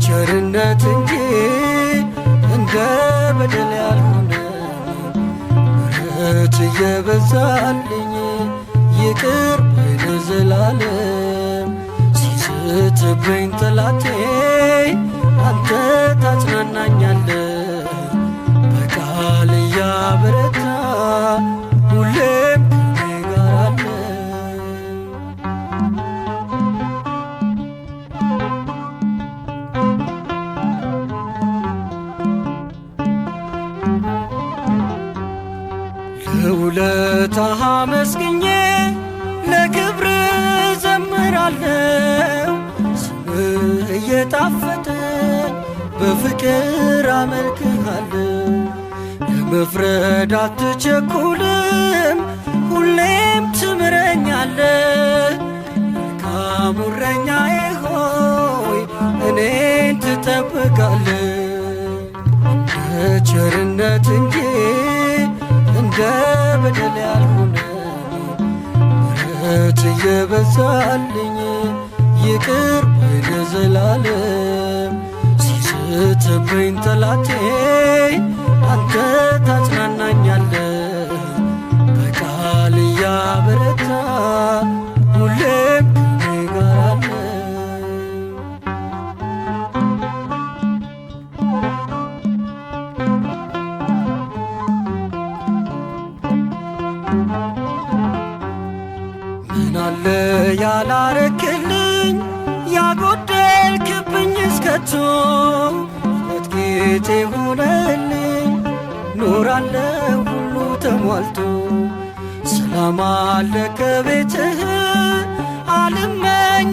ቸርነት እንጂ እንደ በደል ያልሆነ ምሕረት እየበዛልኝ ይቅር ባይ ለዘላለም ሲስትብኝ ጠላቴ አንተ ታጽናናኛለህ በቃል እያበረታ ሁሌም ከኔ ጋር አለ። ለውለታህ አመስግኜ ለክብር ዘምራለሁ ስምህ እየጣፈጠኝ በፍቅር አመልክሃለሁ። ለመፍረድ አትቸኩልም ሁሌም ትምረኛለህ መልካም እረኛዬ ሆይ እኔን ትጠብቃለህ። እንደ ቸርነት እንጂ እንደ በደል ያልሆነ ምሕረት እየበዛልኝ ይቅር ባይ ለዘላለም ሲስትብኝ ጠላቴ አንተ ታጽናናኛለህ በቃል እያበረታ ሁሌም ከኔ ጋር አለ። ምናለ ያላረክልኝ ያጎደልክብኝ እስከቶ ጥቂት ሆነልኝ ኖራለሁ ሁሉ ተሟልቶ ሰላም አለ ከቤትህ አልመኝ